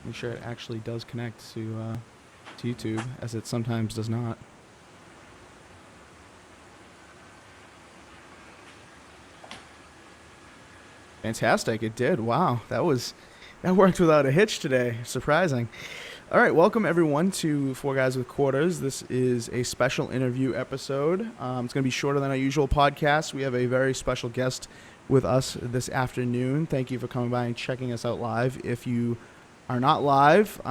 Make sure it actually does connect to YouTube, as it sometimes does not. Fantastic, it did. Wow, that worked without a hitch today. Surprising. All right, welcome everyone to Four Guys with Quarters. This is a special interview episode. It's going to be shorter than our usual podcast. We have a very special guest with us this afternoon. Thank you for coming by and checking us out live. If you are not live,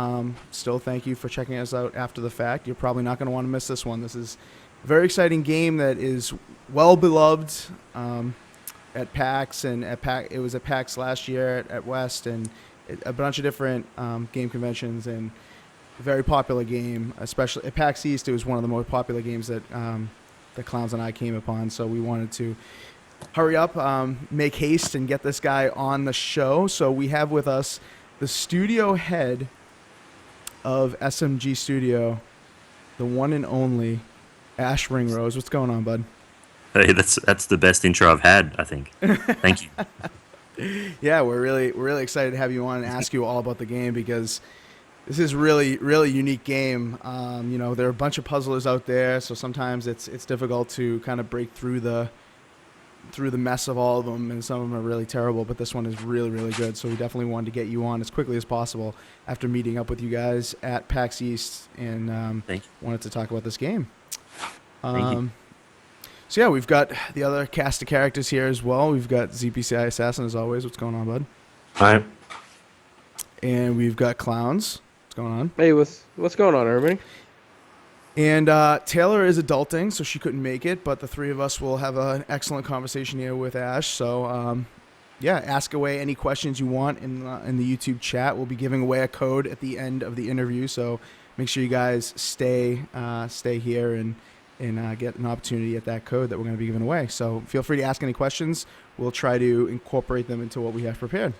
still thank you for checking us out after the fact. You're probably not going to want to miss this one. This is a very exciting game that is well beloved at PAX, and it was at PAX last year at West, and a bunch of different game conventions, and a very popular game, especially at PAX East. It was one of the most popular games that the Clownz and I came upon, so we wanted to hurry up, make haste, and get this guy on the show. So we have with us the studio head of SMG Studio, the one and only Ash Ringrose. What's going on, bud? Hey, that's the best intro I've had, I think. Thank you. Yeah, we're really excited to have you on and ask you all about the game, because this is really unique game. There are a bunch of puzzlers out there, so sometimes it's difficult to kind of break through the mess of all of them, and some of them are really terrible, but this one is really good. So we definitely wanted to get you on as quickly as possible after meeting up with you guys at PAX East, and wanted to talk about this game. Thank you. So yeah, we've got the other cast of characters here as well. We've got ZPCI Assassin as always. What's going on, bud? Hi. And we've got Clownz. What's going on? Hey, what's going on, everybody? And Taylor is adulting, so she couldn't make it, but the three of us will have an excellent conversation here with Ash. So ask away any questions you want in the YouTube chat. We'll be giving away a code at the end of the interview, so make sure you guys stay here and get an opportunity at that code that we're going to be giving away. So feel free to ask any questions. We'll try to incorporate them into what we have prepared.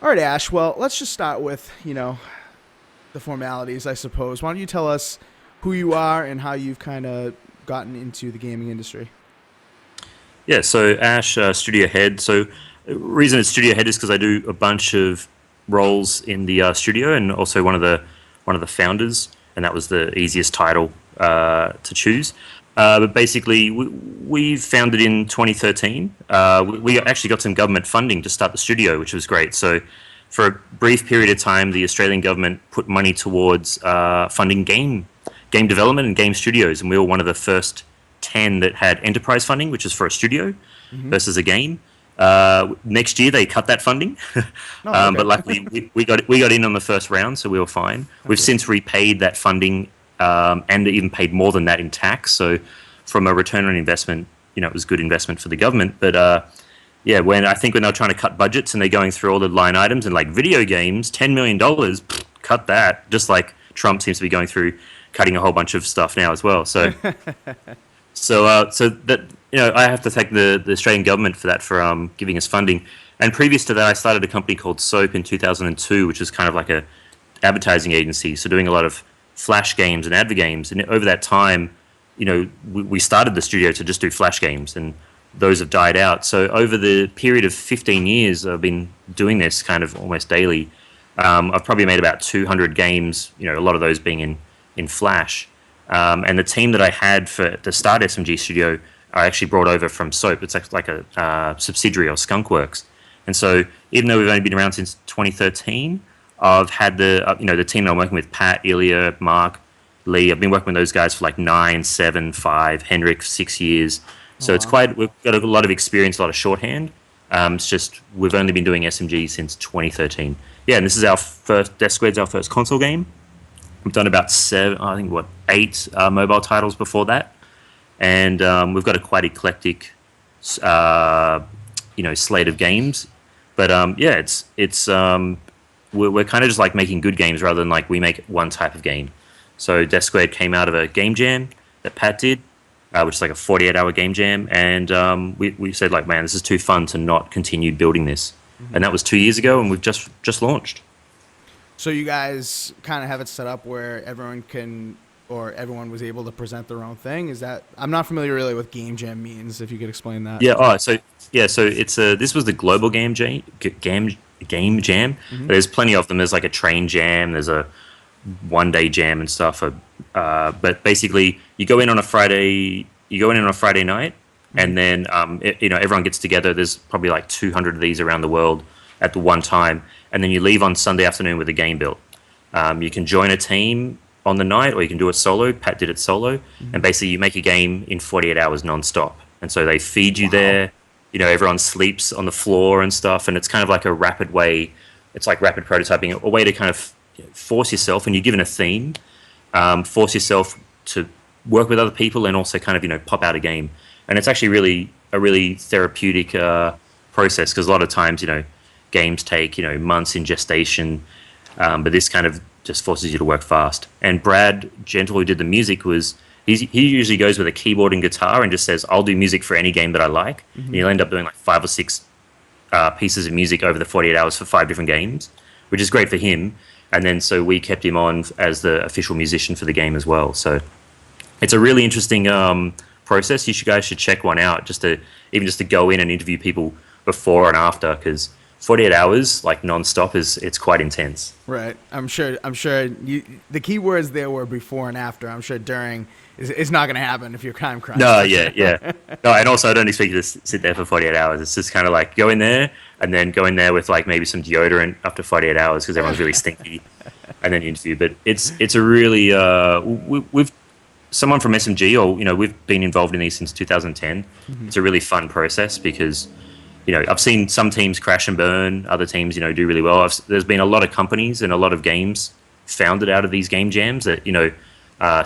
All right, Ash. Well, let's just start with, the formalities, I suppose. Why don't you tell us who you are and how you've kind of gotten into the gaming industry? Yeah, so Ash, studio head. So the reason it's studio head is because I do a bunch of roles in the studio, and also one of the founders, and that was the easiest title to choose. But basically, we founded in 2013. We actually got some government funding to start the studio, which was great. So for a brief period of time, the Australian government put money towards funding game development and game studios, and we were one of the first 10 that had enterprise funding, which is for a studio versus a game. Next year they cut that funding, but luckily we got in on the first round, so we were fine. Okay. We've since repaid that funding, and even paid more than that in tax. So from a return on investment, it was good investment for the government. But when they're trying to cut budgets and they're going through all the line items and like video games, $10 million, cut that. Just like Trump seems to be going through cutting a whole bunch of stuff now as well. So so that I have to thank the Australian government for that, for giving us funding. And previous to that, I started a company called Soap in 2002, which is kind of like a advertising agency. So doing a lot of flash games and adver games. And over that time, we started the studio to just do flash games, and those have died out. So over the period of 15 years, I've been doing this kind of almost daily. I've probably made about 200 games, a lot of those being in Flash. And the team that I had to start SMG Studio, I actually brought over from Soap. It's like a subsidiary of Skunkworks. And so even though we've only been around since 2013, I've had the team I'm working with, Pat, Ilya, Mark, Lee. I've been working with those guys for like 9, 7, 5, Henrik, 6 years. So we've got a lot of experience, a lot of shorthand. It's just we've only been doing SMG since 2013. Yeah, and this is our first, Death Squad's our first console game. We've done about 8 mobile titles before that. And we've got a quite eclectic, slate of games. But we're kind of just like making good games rather than like we make one type of game. So Death Squad came out of a game jam that Pat did, which is like a 48-hour game jam, and we said like, man, this is too fun to not continue building this. And that was 2 years ago, and we've just launched. So you guys kind of have it set up where everyone was able to present their own thing. Is that, I'm not familiar really with game jam means. If you could explain that. Yeah. So it's this was the global game jam. game jam. There's plenty of them. There's like a train jam. There's a 1 day jam and stuff. But basically, you go in on a Friday. You go in on a Friday night, and then everyone gets together. There's probably like 200 of these around the world at the one time, and then you leave on Sunday afternoon with a game built. You can join a team on the night, or you can do it solo. Pat did it solo, and basically you make a game in 48 hours non-stop. And so they feed you there. Everyone sleeps on the floor and stuff, and it's kind of like a rapid way. It's like rapid prototyping, a way to kind of force yourself, and you're given a theme, force yourself to work with other people, and also kind of pop out a game. And it's actually a really therapeutic process, because a lot of times games take months in gestation, but this kind of just forces you to work fast. And Brad Gentle, who did the music, he usually goes with a keyboard and guitar and just says, I'll do music for any game that I like. And you'll end up doing like 5 or 6 pieces of music over the 48 hours for 5 different games, which is great for him. And then so we kept him on as the official musician for the game as well. So it's a really interesting process. You guys should check one out, just to go in and interview people before and after, because 48 hours like non-stop it's quite intense. Right. I'm sure the key words there were before and after. I'm sure during it's not going to happen if you're time crunch. No, yeah. No, and also I don't expect you to sit there for 48 hours. It's just kind of like go in there and then go in there with like maybe some deodorant after 48 hours because everyone's really stinky, and then you interview. But it's a really we've someone from SMG, or we've been involved in these since 2010. It's a really fun process because I've seen some teams crash and burn, other teams do really well. There's been a lot of companies and a lot of games founded out of these game jams that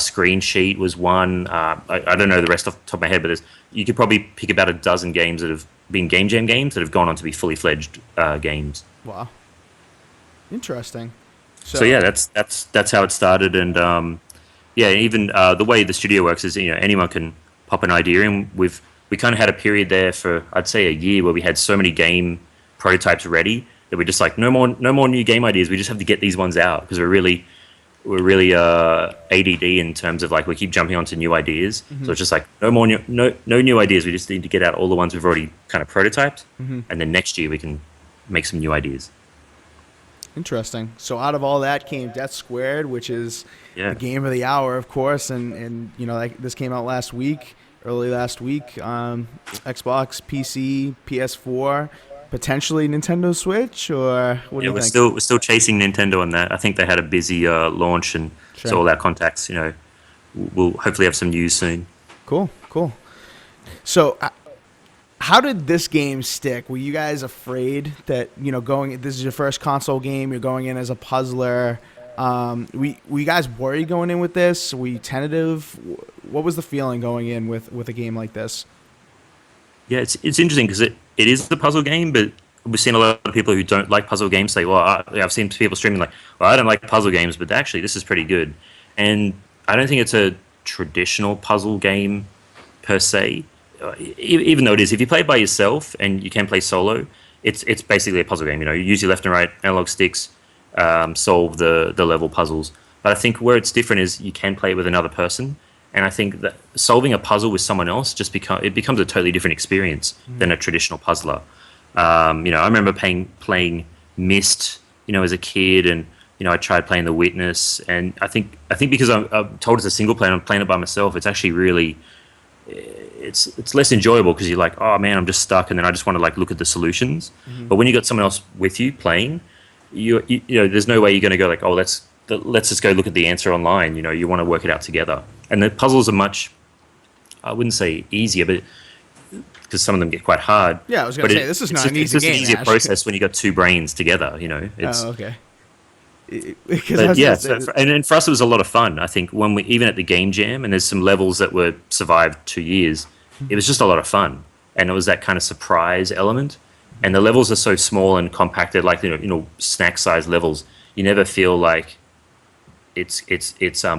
Screen Sheet was one. I don't know the rest off the top of my head, but you could probably pick about a dozen games that have been game jam games that have gone on to be fully fledged games. Wow, interesting. So yeah, that's how it started, and even the way the studio works is anyone can pop an idea in. We kind of had a period there for I'd say a year where we had so many game prototypes ready that we're just like no more new game ideas. We just have to get these ones out because we're really ADD in terms of like we keep jumping onto new ideas. So it's just like no new ideas. We just need to get out all the ones we've already kind of prototyped, and then next year we can make some new ideas. Interesting. So out of all that came Death Squared, which is the game of the hour, of course, and like this came out early last week. Xbox, PC, PS4. Potentially Nintendo Switch, or what do you think? We're still chasing Nintendo on that. I think they had a busy launch, and so all our contacts, we'll hopefully have some news soon. Cool. So, how did this game stick? Were you guys afraid that this is your first console game? You're going in as a puzzler. Were you guys worried going in with this? Were you tentative? What was the feeling going in with a game like this? Yeah, it's interesting because it is the puzzle game, but we've seen a lot of people who don't like puzzle games say, well, I've seen people streaming like, well, I don't like puzzle games, but actually this is pretty good. And I don't think it's a traditional puzzle game per se, even though it is. If you play it by yourself and you can play solo, it's basically a puzzle game. You use your left and right analog sticks, solve the level puzzles. But I think where it's different is you can play it with another person. And I think that solving a puzzle with someone else becomes a totally different experience than a traditional puzzler. I remember playing Myst, as a kid, and I tried playing The Witness, and I think because I'm told it's a single player, and I'm playing it by myself. It's actually really, it's less enjoyable because you're like, oh man, I'm just stuck, and then I just want to like look at the solutions. But when you got someone else with you playing, you there's no way you're going to go like, oh, let's just go look at the answer online. You want to work it out together. And the puzzles are much, I wouldn't say easier, but because some of them get quite hard. Yeah, I was going to say, this is not an easy game. It's just an easier process when you got two brains together, okay. And for us it was a lot of fun. I think when even at the game jam, and there's some levels that were survived 2 years, it was just a lot of fun. And it was that kind of surprise element. And the levels are so small and compacted, like, snack size levels. You never feel like it's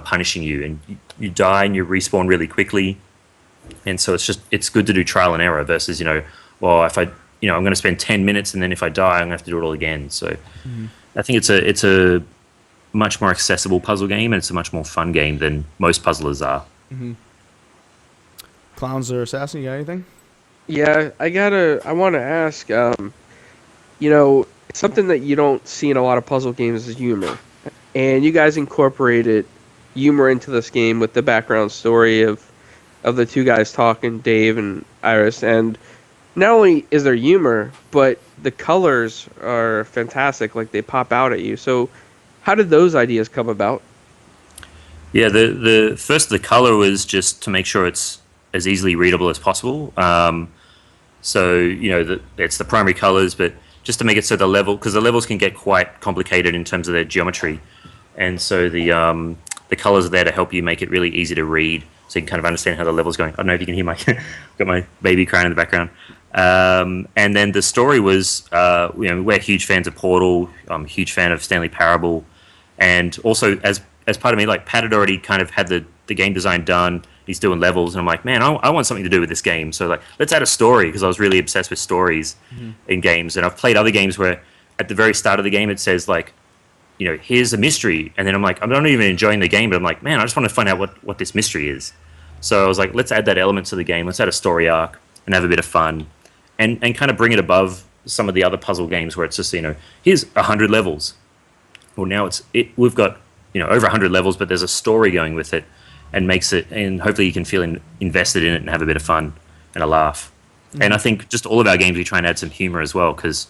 punishing you, and you die and you respawn really quickly, and so it's good to do trial and error versus well, if I'm going to spend 10 minutes and then if I die I'm going to have to do it all again. So I think it's a much more accessible puzzle game, and it's a much more fun game than most puzzlers are. Clownz or Assassin, you got anything? Yeah, I want to ask, something that you don't see in a lot of puzzle games is humor. And you guys incorporated humor into this game with the background story of the two guys talking, Dave and Iris. And not only is there humor, but the colors are fantastic. Like, they pop out at you. So how did those ideas come about? Yeah, the color was just to make sure it's as easily readable as possible. So it's the primary colors, but just to make it so because the levels can get quite complicated in terms of their geometry, and so the colors are there to help you make it really easy to read, so you can kind of understand how the level's going. I don't know if you can hear my got my baby crying in the background. And then the story was, we're huge fans of Portal. I'm a huge fan of Stanley Parable, and also as part of me, like Pat had already kind of had the game design done. He's doing levels, and I'm like, man, I want something to do with this game. So like, let's add a story, because I was really obsessed with stories in games. And I've played other games where at the very start of the game it says like, here's a mystery, and then I'm like, I'm not even enjoying the game, but I'm like, man, I just want to find out what this mystery is. So I was like, let's add that element to the game. Let's add a story arc and have a bit of fun, and kind of bring it above some of the other puzzle games where it's just here's 100 levels. Well, now we've got over 100 levels, but there's a story going with it, and makes it, and hopefully you can feel invested in it and have a bit of fun and a laugh. And I think just all of our games we try and add some humor as well, because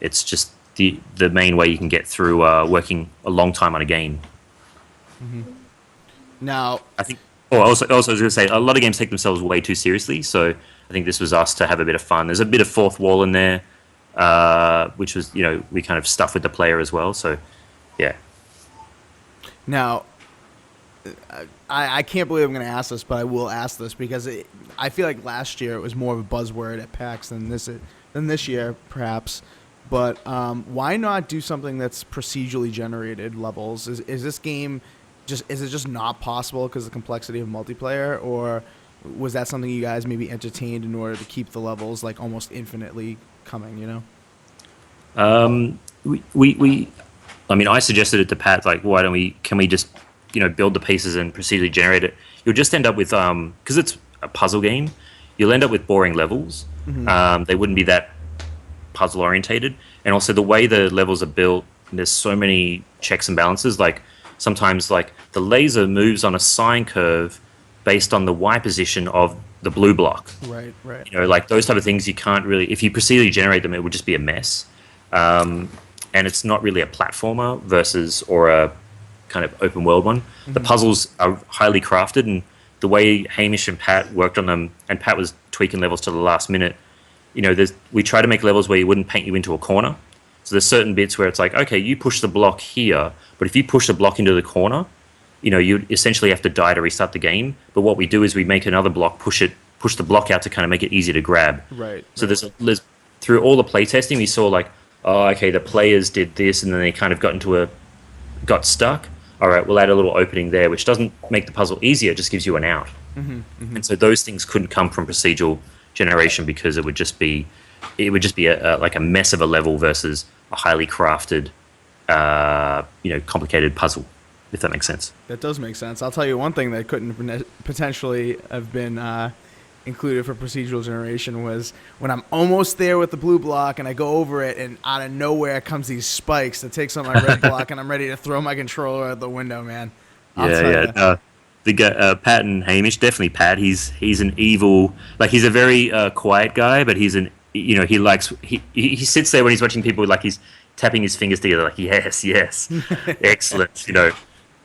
it's just the main way you can get through working a long time on a game. Now, I think. Oh, also I was going to say, a lot of games take themselves way too seriously, so I think this was us to have a bit of fun. There's a bit of fourth wall in there, which was we kind of stuff with the player as well. So yeah. Now, I can't believe I'm going to ask this, but I will ask this because I feel like last year it was more of a buzzword at PAX than this year, perhaps. But why not do something that's procedurally generated levels? Is this game is it just not possible because of the complexity of multiplayer, or was that something you guys maybe entertained in order to keep the levels like almost infinitely coming? I suggested it to Pat, like, can we just build the pieces and procedurally generate it? You'll just end up with because it's a puzzle game, you'll end up with boring levels. They wouldn't be that puzzle orientated, and also the way the levels are built, there's so many checks and balances. Like sometimes like the laser moves on a sine curve based on the Y position of the blue block. Right. Like those type of things, you can't really, if you procedurally generate them, it would just be a mess. And it's not really a platformer or a kind of open world one. The puzzles are highly crafted, and the way Hamish and Pat worked on them, and Pat was tweaking levels to the last minute. We try to make levels where you wouldn't paint you into a corner. So there's certain bits where it's like, okay, you push the block here, but if you push the block into the corner, you essentially have to die to restart the game. But what we do is we make another block, push the block out to kind of make it easier to grab. Right. So there's through all the playtesting, we saw like, oh, okay, the players did this, and then they kind of got stuck. All right, we'll add a little opening there, which doesn't make the puzzle easier, it just gives you an out. And so those things couldn't come from procedural generation, because it would just be like a mess of a level versus a highly crafted, complicated puzzle, if that makes sense. That does make sense. I'll tell you one thing that couldn't potentially have been included for procedural generation was when I'm almost there with the blue block and I go over it, and out of nowhere comes these spikes that takes on my red block, and I'm ready to throw my controller out the window, man. The guy, Pat and Hamish, definitely Pat. He's an evil, like he's a very quiet guy, but he's he sits there when he's watching people, like he's tapping his fingers together, like yes, excellent.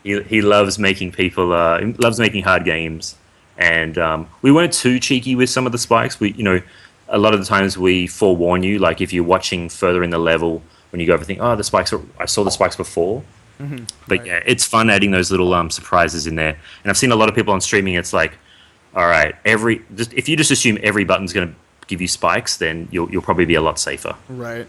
He loves making people, loves making hard games. And we weren't too cheeky with some of the spikes. A lot of the times we forewarn you, like if you're watching further in the level, when you go over, think, oh, I saw the spikes before. But right. Yeah, it's fun adding those little surprises in there. And I've seen a lot of people on streaming. It's like, all right, if you just assume every button's going to give you spikes, then you'll probably be a lot safer. Right.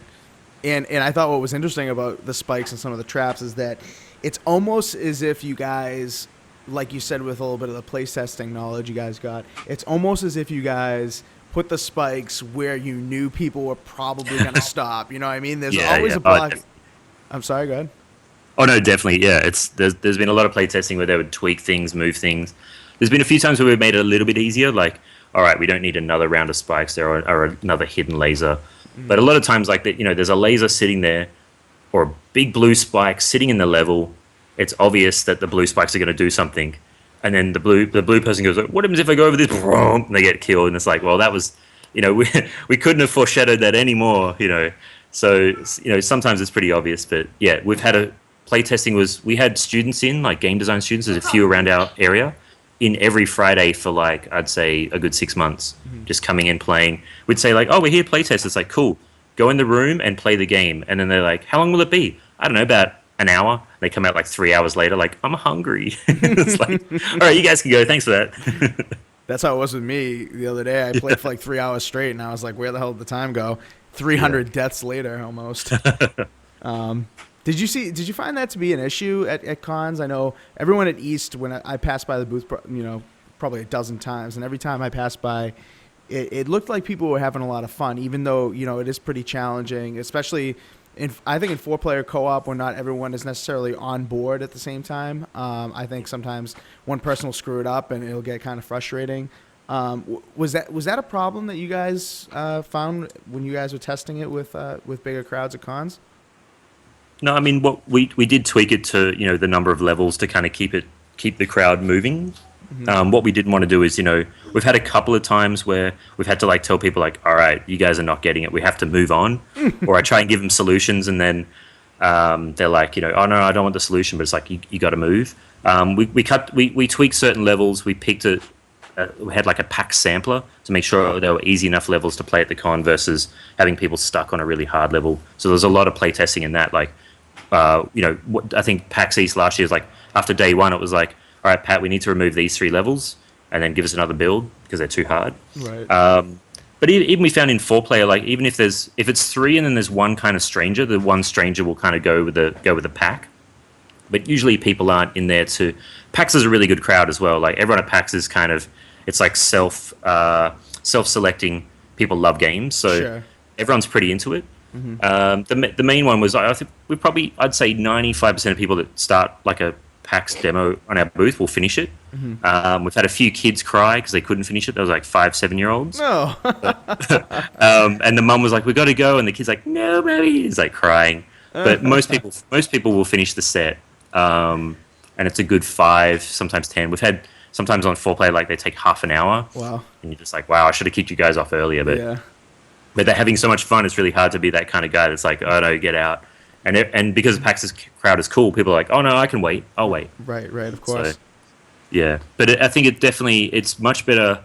And I thought what was interesting about the spikes and some of the traps is that it's almost as if you guys, like you said, with a little bit of the playtesting knowledge you guys got, it's almost as if you guys put the spikes where you knew people were probably going to stop. You know what I mean? There's always a block. I'm sorry, go ahead. Oh no, definitely, yeah. There's been a lot of playtesting where they would tweak things, move things. There's been a few times where we've made it a little bit easier, like, all right, we don't need another round of spikes there or another hidden laser. But a lot of times, like, there's a laser sitting there or a big blue spike sitting in the level. It's obvious that the blue spikes are going to do something. And then the blue person goes, what happens if I go over this? And they get killed. And it's like, well, that was, we couldn't have foreshadowed that anymore, So, sometimes it's pretty obvious. But yeah, we've had playtesting we had students in, like game design students, there's a few around our area, in every Friday for like, I'd say a good 6 months, just coming in playing. We'd say like, oh, we're here playtest. It's like, cool, go in the room and play the game. And then they're like, how long will it be? I don't know, about an hour. They come out like 3 hours later, like, I'm hungry. It's like, all right, you guys can go. Thanks for that. That's how it was with me the other day. I played for like 3 hours straight, and I was like, where the hell did the time go? 300 deaths later, almost. Did you find that to be an issue at cons? I know everyone at East, when I passed by the booth, probably a dozen times, and every time I passed by, it looked like people were having a lot of fun, even though, it is pretty challenging, especially I think in 4-player co-op where not everyone is necessarily on board at the same time. I think sometimes one person will screw it up and it'll get kind of frustrating. Was that a problem that you guys found when you guys were testing it with bigger crowds at cons? No, I mean, what we did tweak it to, the number of levels to kind of keep the crowd moving. What we didn't want to do is, we've had a couple of times where we've had to like tell people like, all right, you guys are not getting it. We have to move on. Or I try and give them solutions, and then they're like, oh no, I don't want the solution, but it's like, you got to move. We tweaked certain levels. We picked we had like a PAX sampler to make sure they were easy enough levels to play at the con versus having people stuck on a really hard level. So there's a lot of playtesting in that. Like, I think PAX East last year was like, after day one, it was like, all right, Pat, we need to remove these 3 levels and then give us another build because they're too hard. Right. But even we found in 4-player, like even if it's 3 and then there's one kind of stranger, the one stranger will kind of go with the pack. But usually people aren't in there to. PAX is a really good crowd as well. Like everyone at PAX is kind of, it's like self-selecting. People love games, so everyone's pretty into it. The main one was, I think I'd say 95% of people that start like a PAX demo on our booth will finish it. We've had a few kids cry because they couldn't finish it. There was like 5-7-year-olds. No. And the mum was like, "We got to go," and the kid's like, "No, baby," he's like crying. But most people will finish the set, and it's a good 5, sometimes 10. We've had sometimes on 4-player like they take half an hour. Wow. And you're just like, wow, I should have kicked you guys off earlier, but but they're having so much fun. It's really hard to be that kind of guy that's like, oh no, get out. And because PAX's crowd is cool, people are like, oh no, I can wait. I'll wait. Right, of course. So, yeah, but I think it's much better.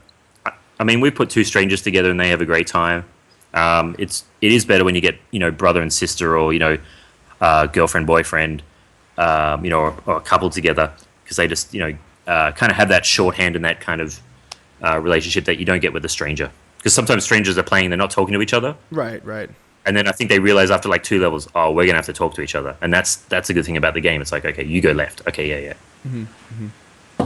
I mean, we put 2 strangers together and they have a great time. It is better when you get brother and sister or girlfriend boyfriend, or a couple together, because they just kind of have that shorthand and that kind of relationship that you don't get with a stranger. Because sometimes strangers are playing, they're not talking to each other. Right. And then I think they realize after like 2 levels, oh, we're gonna have to talk to each other, and that's a good thing about the game. It's like, okay, you go left, okay, yeah.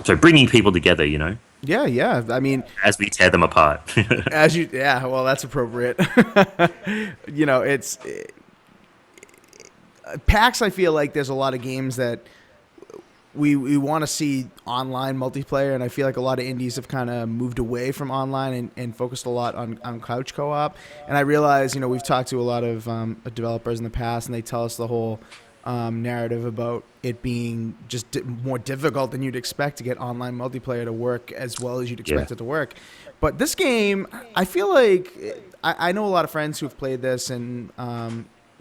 So bringing people together, Yeah. I mean, as we tear them apart. Well, that's appropriate. It's PAX. I feel like there's a lot of games that we want to see online multiplayer, and I feel like a lot of indies have kind of moved away from online and focused a lot on couch co-op. And I realize, we've talked to a lot of developers in the past, and they tell us the whole narrative about it being just more difficult than you'd expect to get online multiplayer to work as well as you'd expect it to work. But this game, I feel like I know a lot of friends who've played this and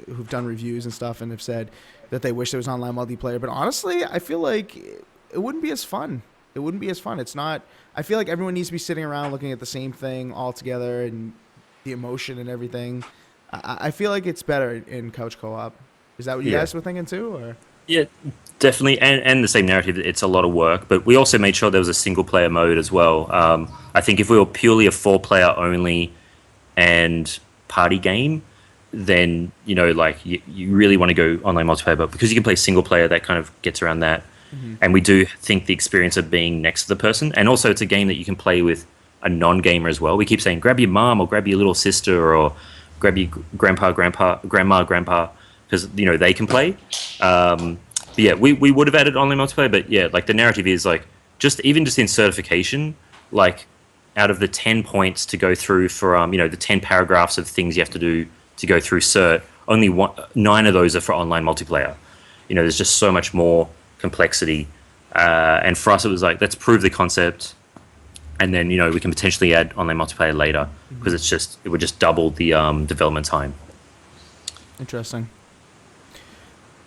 who've done reviews and stuff and have said that they wish there was online multiplayer. But honestly, I feel like it wouldn't be as fun. It's not. I feel like everyone needs to be sitting around looking at the same thing all together and the emotion and everything. I feel like it's better in couch co-op. Is that what you guys were thinking too? Or? Yeah, definitely. And the same narrative. It's a lot of work. But we also made sure there was a single-player mode as well. I think if we were purely a 4-player only and party game, then you really want to go online multiplayer, but because you can play single player, that kind of gets around that. And we do think the experience of being next to the person, and also it's a game that you can play with a non-gamer as well. We keep saying grab your mom or grab your little sister or grab your grandma, because they can play. But yeah, we would have added online multiplayer, but yeah, like the narrative is like just in certification, like out of the 10 points to go through for the 10 paragraphs of things you have to do to go through cert, only 9 of those are for online multiplayer. There's just so much more complexity. And for us, it was like, let's prove the concept, and then we can potentially add online multiplayer later, because it would just double the development time. Interesting.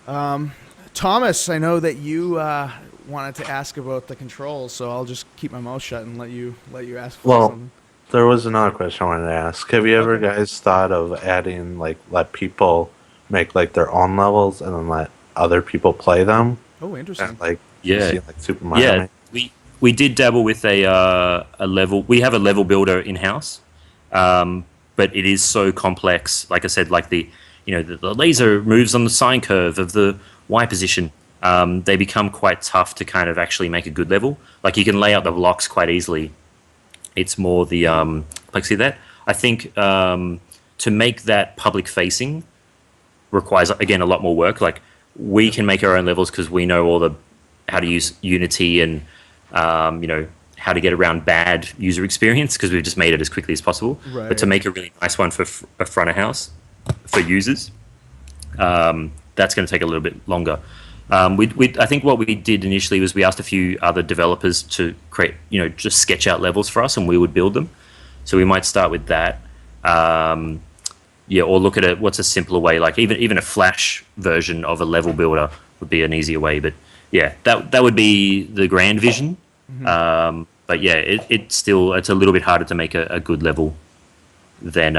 Thomas, I know that you wanted to ask about the controls, so I'll just keep my mouth shut and let you ask for something. There was another question I wanted to ask. Have you ever guys thought of adding, like, let people make, like, their own levels and then let other people play them? Oh, interesting. And, like, Yeah. see, like Super Mario. Yeah, we did dabble with a level. We have a level builder in house, but it is so complex. Like I said, like the laser moves on the sine curve of the Y position. They become quite tough to kind of actually make a good level. Like, you can lay out the blocks quite easily. It's more the complexity of that. I think to make that public facing requires, again, a lot more work. Like, we can make our own levels because we know how to use Unity and how to get around bad user experience, because we've just made it as quickly as possible. Right. But to make a really nice one for a front of house for users, that's going to take a little bit longer. I think what we did initially was we asked a few other developers to create, just sketch out levels for us, and we would build them. So we might start with that. Or look at what's a simpler way, like even a Flash version of a level builder would be an easier way. But yeah, that would be the grand vision. But yeah, it's a little bit harder to make a good level than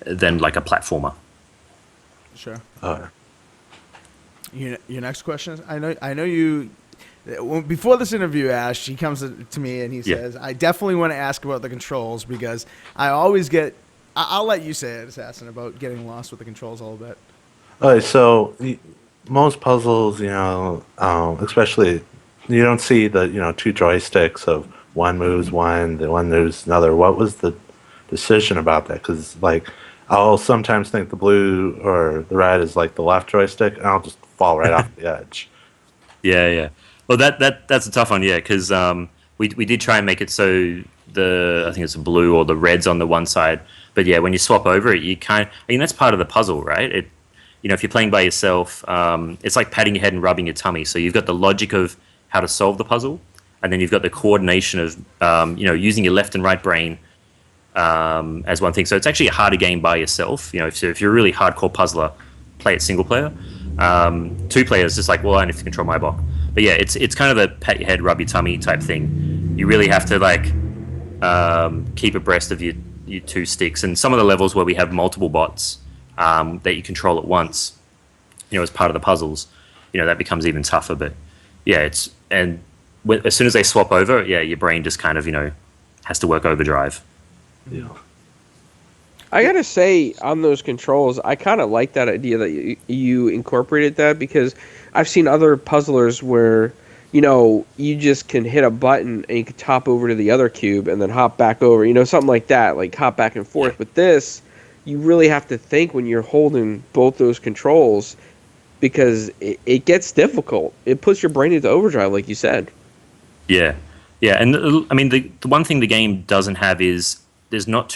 like a platformer. Sure. Your next question is, I know you. Before this interview, Ash, he comes to me and he says, I definitely want to ask about the controls, because I always get. I'll let you say it, Assassin, about getting lost with the controls a little bit. Okay, so most puzzles, especially, you don't see the 2 joysticks of one moves one, the one moves another. What was the decision about that? Because, like, I'll sometimes think the blue or the red is like the left joystick, and I'll just fall right off the edge. Yeah. Well, that's a tough one, yeah, because we did try and make it so I think it's the blue or the red's on the one side, but yeah, when you swap over it, that's part of the puzzle, right? If you're playing by yourself, it's like patting your head and rubbing your tummy. So you've got the logic of how to solve the puzzle, and then you've got the coordination of using your left and right brain as one thing. So it's actually a harder game by yourself. So if you're a really hardcore puzzler, play it single player. 2 players, just like, well, I need to control my block. But yeah, it's kind of a pat your head, rub your tummy type thing. You really have to keep abreast of your 2 sticks. And some of the levels where we have multiple bots that you control at once, as part of the puzzles, that becomes even tougher. But yeah, as soon as they swap over, yeah, your brain just kind of has to work overdrive. Yeah. I gotta say, on those controls, I kind of like that idea that you incorporated that, because I've seen other puzzlers where, you just can hit a button and you can top over to the other cube and then hop back over, something like that, like hop back and forth. But this, you really have to think when you're holding both those controls, because it gets difficult. It puts your brain into overdrive, like you said. Yeah, and I mean, the one thing the game doesn't have is there's no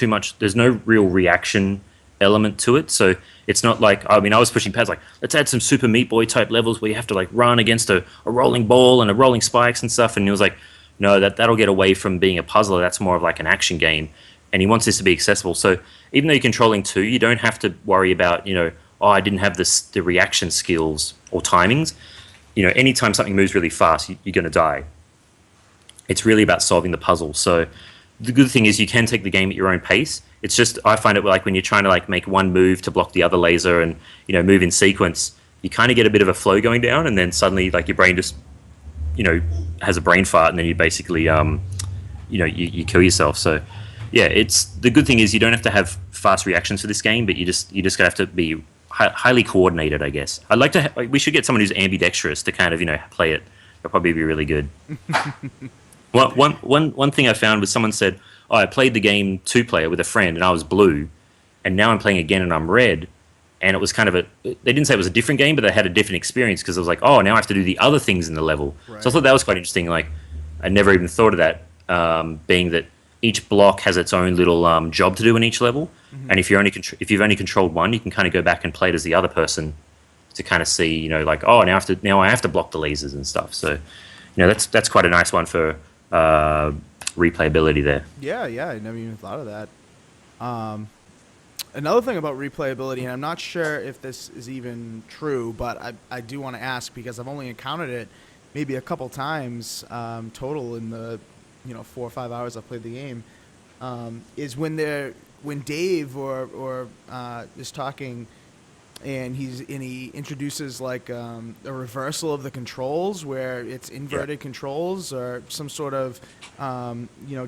real reaction element to it. So it's not like, I was pushing pads like, let's add some Super Meat Boy type levels where you have to like run against a rolling ball and a rolling spikes and stuff. And he was like, no, that'll get away from being a puzzler. That's more of like an action game. And he wants this to be accessible. So even though you're controlling 2, you don't have to worry about, I didn't have the reaction skills or timings. Anytime something moves really fast, you're going to die. It's really about solving the puzzle. So the good thing is you can take the game at your own pace. It's just, I find it like when you're trying to like make one move to block the other laser and, move in sequence, you kind of get a bit of a flow going down, and then suddenly like your brain just, has a brain fart, and then you basically, you kill yourself. So yeah, it's the good thing is you don't have to have fast reactions for this game, but you just gonna have to be highly coordinated, I guess. I'd like to, we should get someone who's ambidextrous to kind of, play it. That'll probably be really good. One thing I found was someone said, I played the game 2-player with a friend and I was blue, and now I'm playing again and I'm red, and it was kind of they didn't say it was a different game, but they had a different experience, because it was like, now I have to do the other things in the level. Right. So I thought that was quite interesting. Like, I never even thought of that, being that each block has its own little job to do in each level, and if you've only controlled one, you can kind of go back and play it as the other person to kind of see, like, oh, now I have to block the lasers and stuff. So, that's quite a nice one for replayability there. Yeah, I never even thought of that. Another thing about replayability, and I'm not sure if this is even true, but I do want to ask because I've only encountered it maybe a couple times total in the 4 or 5 hours I've played the game. Is when Dave or is talking, and he introduces like a reversal of the controls where it's inverted controls or some sort of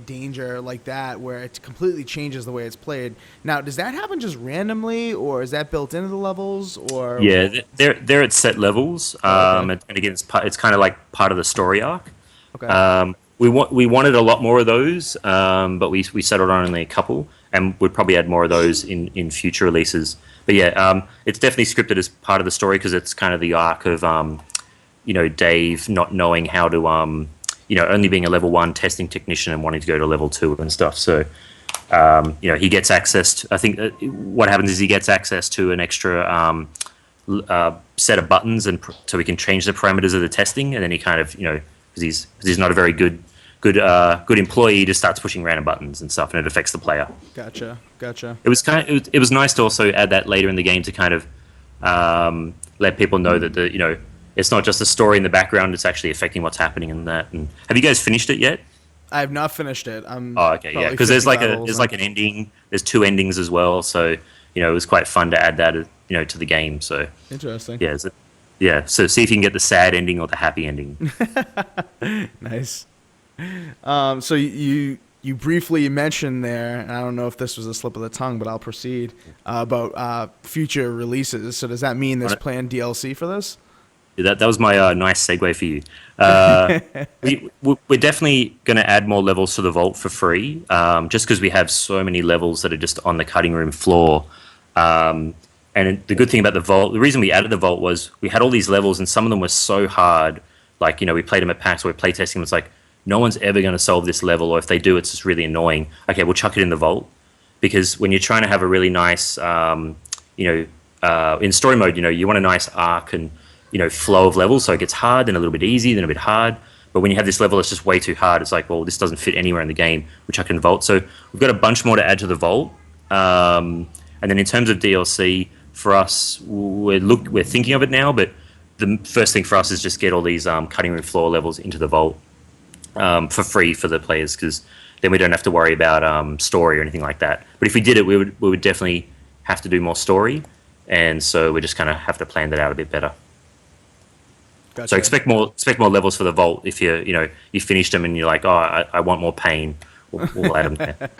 danger like that where it completely changes the way it's played. Now, does that happen just randomly, or is that built into the levels? Or yeah, they're at set levels, okay. and again, it's kind of like part of the story arc. Okay. We wanted a lot more of those, but we settled on only a couple, and we'd probably add more of those in future releases. But yeah, it's definitely scripted as part of the story because it's kind of the arc of Dave not knowing how to only being a level 1 testing technician and wanting to go to level 2 and stuff. So he gets access to, I think what happens is he gets access to an extra set of buttons, and so he can change the parameters of the testing, and then he kind of because he's not a very good employee, he just starts pushing random buttons and stuff, and it affects the player. Gotcha. It was nice to also add that later in the game to kind of let people know that it's not just a story in the background; it's actually affecting what's happening in that. And have you guys finished it yet? I have not finished it. Oh, okay, yeah, because there's like an ending. There's 2 endings as well, so it was quite fun to add that to the game. So interesting. Yeah. So see if you can get the sad ending or the happy ending. Nice. So you briefly mentioned there, and I don't know if this was a slip of the tongue, but I'll proceed about future releases. So does that mean there's planned DLC for this? Yeah, that was my nice segue for you. We're definitely going to add more levels to the vault for free, just because we have so many levels that are just on the cutting room floor. And the good thing about the vault, the reason we added the vault was we had all these levels, and some of them were so hard. Like, we played them at PAX, or we played testing them. It's like, no one's ever going to solve this level, or if they do, it's just really annoying. Okay, we'll chuck it in the vault. Because when you're trying to have a really nice, in story mode, you want a nice arc and, flow of levels. So it gets hard, then a little bit easy, then a bit hard. But when you have this level that's just way too hard, it's like, well, this doesn't fit anywhere in the game. We'll chuck it in the vault. So we've got a bunch more to add to the vault. And then in terms of DLC, for us, we're thinking of it now, but the first thing for us is just get all these cutting room floor levels into the vault for free for the players, because then we don't have to worry about story or anything like that. But if we did it, we would definitely have to do more story, and so we just kind of have to plan that out a bit better. Gotcha. So expect more levels for the vault. If you finished them and you're like, oh, I want more pain, we'll add them there.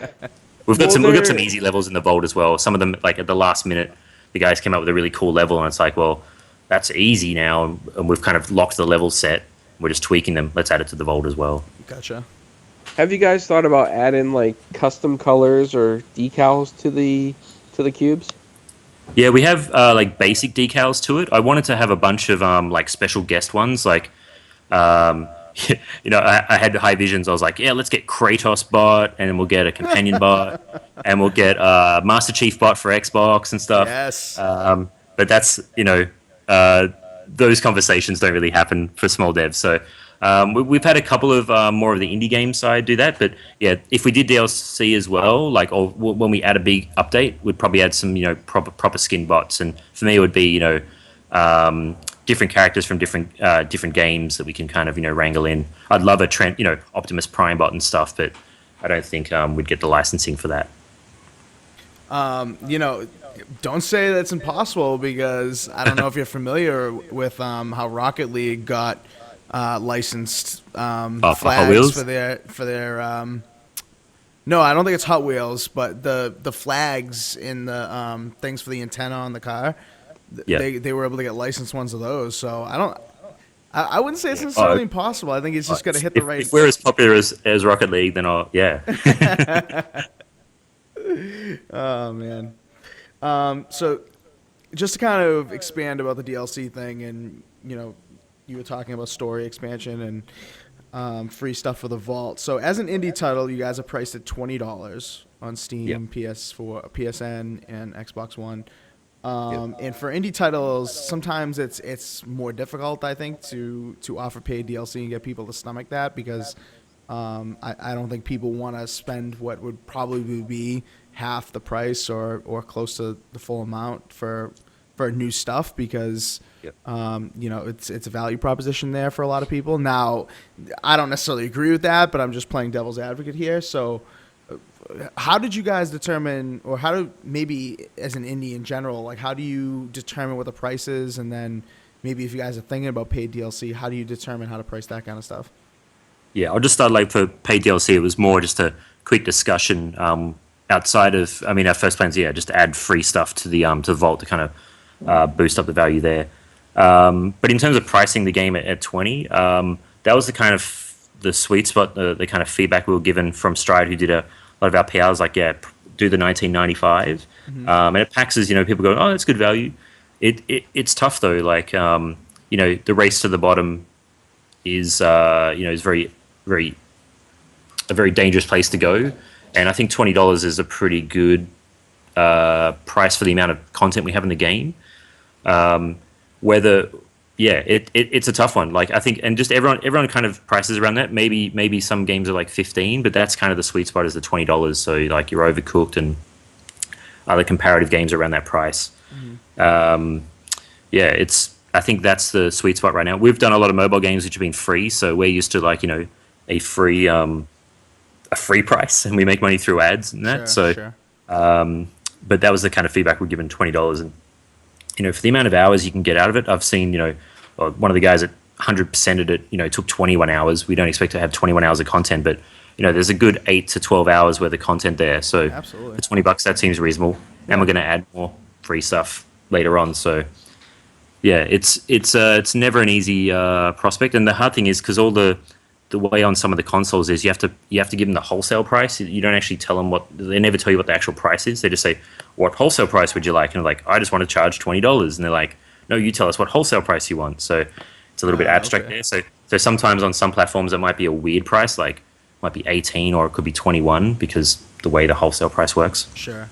We've got some easy levels in the vault as well. Some of them, like at the last minute, the guys came up with a really cool level, and it's like, well, that's easy now, and we've kind of locked the level set. We're just tweaking them. Let's add it to the vault as well. Gotcha. Have you guys thought about adding like custom colors or decals to the cubes? Yeah, we have like basic decals to it. I wanted to have a bunch of like special guest ones, like I had high visions. I was like, yeah, let's get Kratos bot, and then we'll get a companion bot, and we'll get Master Chief bot for Xbox and stuff. Yes. But that's those conversations don't really happen for small devs. So we've had a couple of more of the indie game side do that. But yeah, if we did DLC as well, like, or when we add a big update, we'd probably add some proper skin bots. And for me, it would be different characters from different games that we can kind of wrangle in. I'd love a Optimus Prime bot and stuff, but I don't think we'd get the licensing for that. Don't say that's impossible, because I don't know if you're familiar with how Rocket League got licensed flags for their no, I don't think it's Hot Wheels, but the flags in the things for the antenna on the car. They were able to get licensed ones of those. So I wouldn't say it's necessarily impossible. I think it's just got to hit the right. If we're as popular as Rocket League, then yeah. Oh man. So just to kind of expand about the DLC thing, and you were talking about story expansion, free stuff for the vault. So as an indie title, you guys are priced at $20 on Steam, Yep. PS4, PSN, and Xbox One. And for indie titles, sometimes it's more difficult, I think, to offer paid DLC and get people to stomach that because I don't think people want to spend what would probably be half the price or close to the full amount for new stuff because Yep. it's a value proposition there for a lot of people. Now, I don't necessarily agree with that, but I'm just playing devil's advocate here. So how did you guys determine, or how do maybe as an indie in general, like how do you determine what the price is, and then maybe if you guys are thinking about paid DLC, how do you determine how to price that kind of stuff? Yeah, I'll just start like for paid DLC. It was more just a quick discussion outside of. I mean, our first plans, just to add free stuff to the vault to kind of boost up the value there. But in terms of pricing the game at 20, that was the kind of the sweet spot, the kind of feedback we were given from Stride, who did a lot of our PRs. Like, do the 19.95. And at PAX, people go, oh, that's good value. It's tough though. Like, the race to the bottom is is very a very dangerous place to go, and I think $20 is a pretty good price for the amount of content we have in the game. It's a tough one. Like I think, and just everyone kind of prices around that. Maybe some games are like 15, but that's kind of the sweet spot is the $20. So like your Overcooked and other comparative games around that price. I think that's the sweet spot right now. We've done a lot of mobile games which have been free, so we're used to like a free price, and we make money through ads and that. Sure. But that was the kind of feedback we're given, $20, and for the amount of hours you can get out of it, I've seen one of the guys at 100%ed it. Took 21 hours. We don't expect to have 21 hours of content, but there's a good 8 to 12 hours worth of content there. So Absolutely. for $20, that seems reasonable, and we're going to add more free stuff later on. So. Yeah, it's never an easy prospect, and the hard thing is because all the way on some of the consoles is you have to give them the wholesale price. You don't actually tell them they never tell you what the actual price is. They just say, what wholesale price would you like? And they're like, I just want to charge $20, and they're like, no, you tell us what wholesale price you want. So it's a little bit abstract there. So sometimes on some platforms it might be a weird price, like it might be 18 or it could be 21 because the way the wholesale price works. Sure.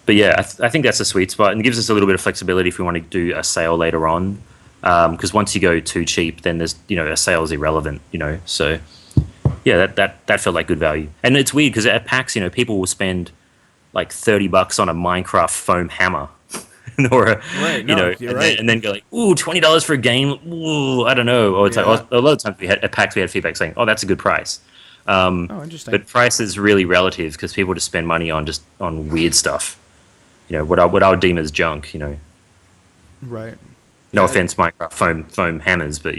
But yeah, I think that's a sweet spot, and it gives us a little bit of flexibility if we want to do a sale later on. Because once you go too cheap, then there's a sale is irrelevant. So yeah, that felt like good value. And it's weird because at PAX, people will spend like $30 on a Minecraft foam hammer, or and then go like, ooh, $20 for a game. Ooh, I don't know. Or it's like a lot of times at PAX we had feedback saying, oh, that's a good price. Interesting. But price is really relative because people just spend money on weird stuff. What I would deem as junk, Right. No offense, Minecraft foam hammers, but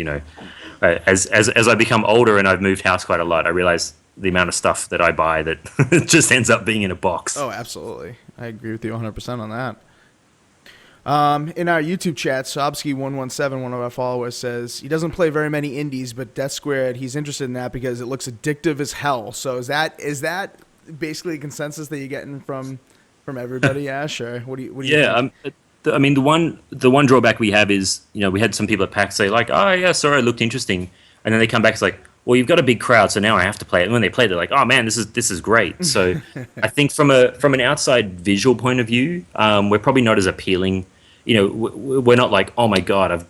as I become older and I've moved house quite a lot, I realize the amount of stuff that I buy that just ends up being in a box. Oh, absolutely. I agree with you 100% on that. In our YouTube chat, Sobsky117, one of our followers, says he doesn't play very many indies, but Death Squared, he's interested in that because it looks addictive as hell. So is that basically a consensus that you're getting from everybody, Ash? Or what do you think? I mean, the one drawback we have is, we had some people at PAX say like, oh yeah, sorry, it looked interesting, and then they come back, it's like, well, you've got a big crowd, so now I have to play it. And when they play it, they're like, oh man, this is great. So I think from an outside visual point of view, we're probably not as appealing. We're not like, oh my god,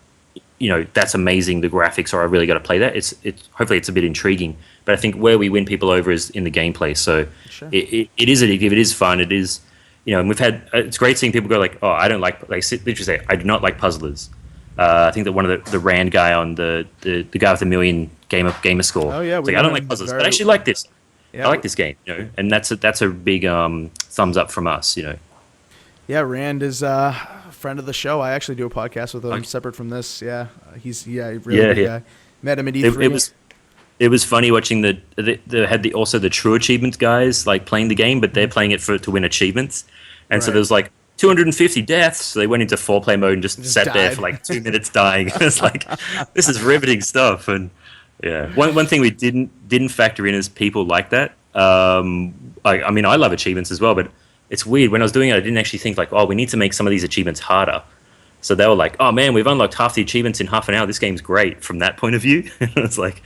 that's amazing, the graphics, or I really got to play that. It's hopefully it's a bit intriguing, but I think where we win people over is in the gameplay. So Sure. it is addictive, it is fun, it is. And we've had, it's great seeing people go like, oh, I don't like, literally say, I do not like puzzlers. I think that one of the Rand guy on the guy with the million gamer score. Oh yeah, like, I don't like puzzlers, but I actually like this. Yeah, I like this game, and that's a big thumbs up from us, Yeah, Rand is a friend of the show. I actually do a podcast with him separate from this. Yeah, he's really good guy. Met him at E3. It was funny watching they had also the True Achievements guys like playing the game, but they're playing it to win achievements, and so there was like 250 deaths. So they went into 4-player mode and just sat there for like 2 minutes dying. It's like, this is riveting stuff. And yeah, one thing we didn't factor in is people like that. I mean, I love achievements as well, but it's weird when I was doing it, I didn't actually think like, oh, we need to make some of these achievements harder. So they were like, "Oh man, we've unlocked half the achievements in half an hour. This game's great." From that point of view, it's like,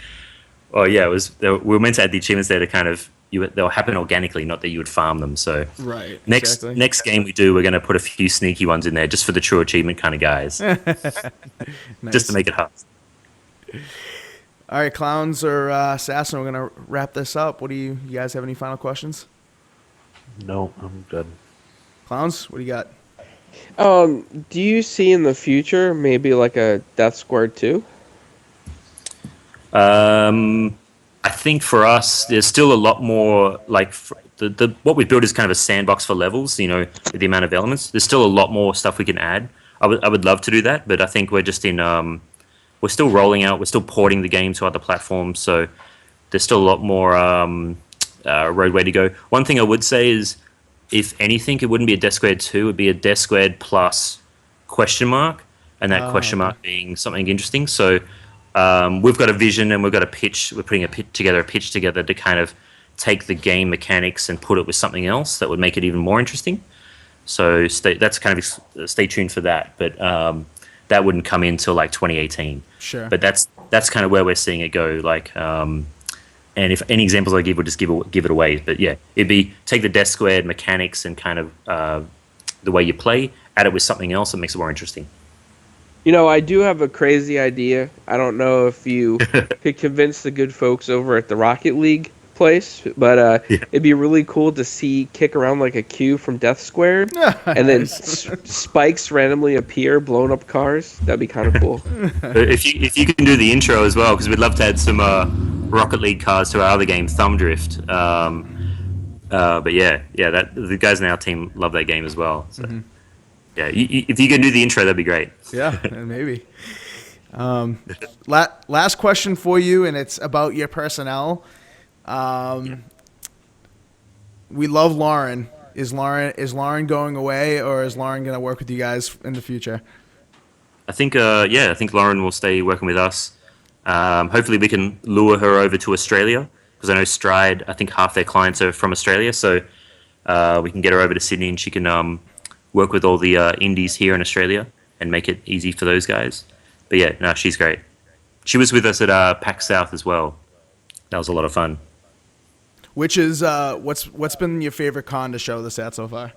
"Oh yeah, it was." We were meant to add the achievements there to kind of they'll happen organically, not that you would farm them. So Right. next game we do, we're going to put a few sneaky ones in there just for the true achievement kind of guys, Nice. just to make it hard. All right, Clowns or Assassin, we're gonna wrap this up. What do you guys have any final questions? No, I'm good. Clowns, what do you got? Do you see in the future maybe like a Death Squad 2? I think for us, there's still a lot more like the what we built is kind of a sandbox for levels. You know, with the amount of elements, there's still a lot more stuff we can add. I would love to do that, but I think we're just in we're still rolling out, we're still porting the game to other platforms, so there's still a lot more roadway to go. One thing I would say is, if anything, it wouldn't be a Death Squad 2, it would be a Death Squad plus question mark, and that question mark being something interesting. So we've got a vision and we've got a pitch. We're putting a pitch together to kind of take the game mechanics and put it with something else that would make it even more interesting. So that's kind of stay tuned for that. But that wouldn't come in till like 2018. Sure. But that's kind of where we're seeing it go. Like, and if any examples I give, we'll just give it away. But yeah, it'd be take the Death Squad mechanics and kind of the way you play, add it with something else that makes it more interesting. You know, I do have a crazy idea. I don't know if you could convince the good folks over at the Rocket League place, but it'd be really cool to see kick around like a Q from Death Squared, and then spikes randomly appear, blowing up cars. That'd be kind of cool. If you can do the intro as well, because we'd love to add some Rocket League cars to our other game, Thumb Drift. But yeah, that the guys in our team love that game as well. So yeah, if you can do the intro, that'd be great. Yeah, maybe. Last question for you, and it's about your personnel. We love Lauren. Is Lauren going away, or is Lauren going to work with you guys in the future? I think Lauren will stay working with us. Hopefully we can lure her over to Australia, because I know Stride, I think half their clients are from Australia, so we can get her over to Sydney and she can work with all the indies here in Australia and make it easy for those guys. But yeah, no, she's great. She was with us at PAX South as well. That was a lot of fun. Which is what's been your favorite con to show this at so far?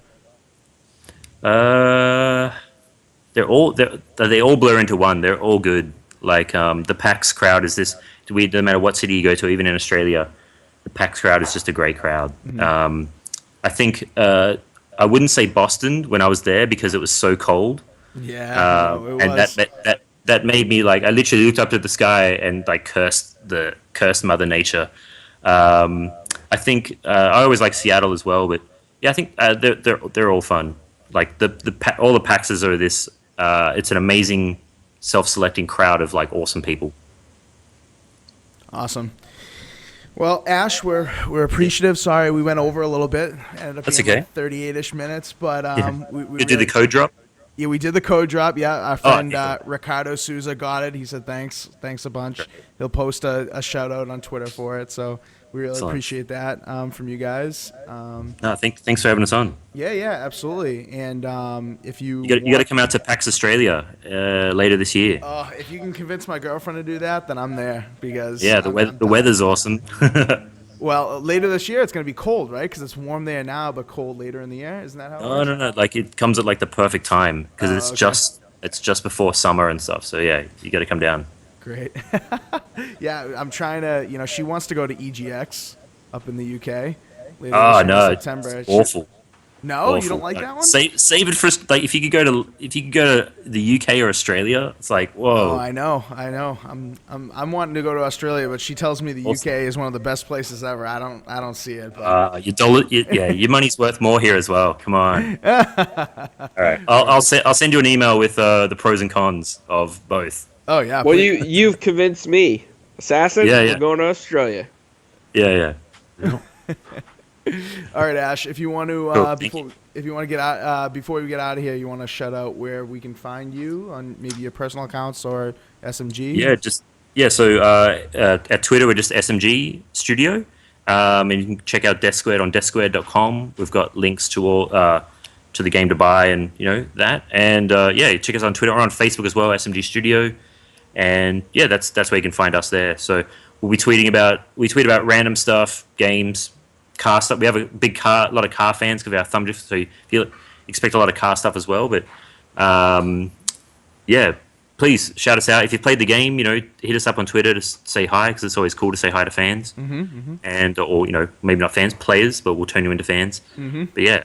They all blur into one. They're all good. Like the PAX crowd is this. No matter what city you go to, even in Australia, the PAX crowd is just a great crowd. Mm-hmm. I think I wouldn't say Boston when I was there because it was so cold. Yeah, it was. And that made me like, I literally looked up to the sky and like cursed Mother Nature. I think I always like Seattle as well, but yeah, I think they're all fun. Like all the PAXs are this. It's an amazing self-selecting crowd of like awesome people. Awesome. Well, Ash, we're appreciative. Sorry we went over a little bit. Ended up That's being okay. Like 38-ish minutes, but we you did the code drop. Yeah, we did the code drop. Yeah, our friend Ricardo Souza got it. He said thanks a bunch. Great. He'll post a shout out on Twitter for it. So we really appreciate that from you guys. No, thanks for having us on. Yeah, absolutely. And if you got to come out to PAX Australia later this year. If you can convince my girlfriend to do that, then I'm there because the weather's awesome. Well, later this year it's going to be cold, right? Because it's warm there now, but cold later in the year. Isn't that how? No. Like it comes at like the perfect time because it's just before summer and stuff. So yeah, you got to come down. Great. Yeah, I'm trying to. She wants to go to EGX up in the UK. Oh no, September. It's awful. No, awful. You don't like that one. Save it for like if you could go to the UK or Australia. It's like whoa. Oh, I know. I'm wanting to go to Australia, but she tells me the UK is one of the best places ever. I don't see it. But. Your money's worth more here as well. Come on. All right, I'll send you an email with the pros and cons of both. Oh yeah. Well, you've convinced me, Assassin. Yeah. We're going to Australia. Yeah. All right, Ash. If you want to, get out, before we get out of here, you want to shout out where we can find you on maybe your personal accounts or SMG. So at Twitter we're just SMG Studio, and you can check out Death Squared on deathsquared.com. We've got links to all to to the game to buy, and that. And yeah, check us on Twitter or on Facebook as well, SMG Studio. And yeah, that's where you can find us there. So we'll be tweet about random stuff, games, car stuff. We have a lot of car fans because of our thumb drift, so you expect a lot of car stuff as well. But yeah, please shout us out if you've played the game. Hit us up on Twitter to say hi, because it's always cool to say hi to fans, and or maybe not fans, players, but we'll turn you into fans. But yeah,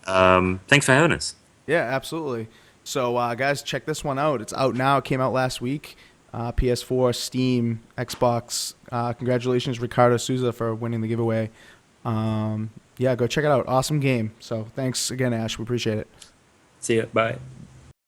thanks for having us. Yeah, absolutely. So guys, check this one out. It's out now. It came out last week. PS4, Steam, Xbox. Congratulations, Ricardo Souza, for winning the giveaway. Yeah, go check it out. Awesome game. So thanks again, Ash. We appreciate it. See ya. Bye.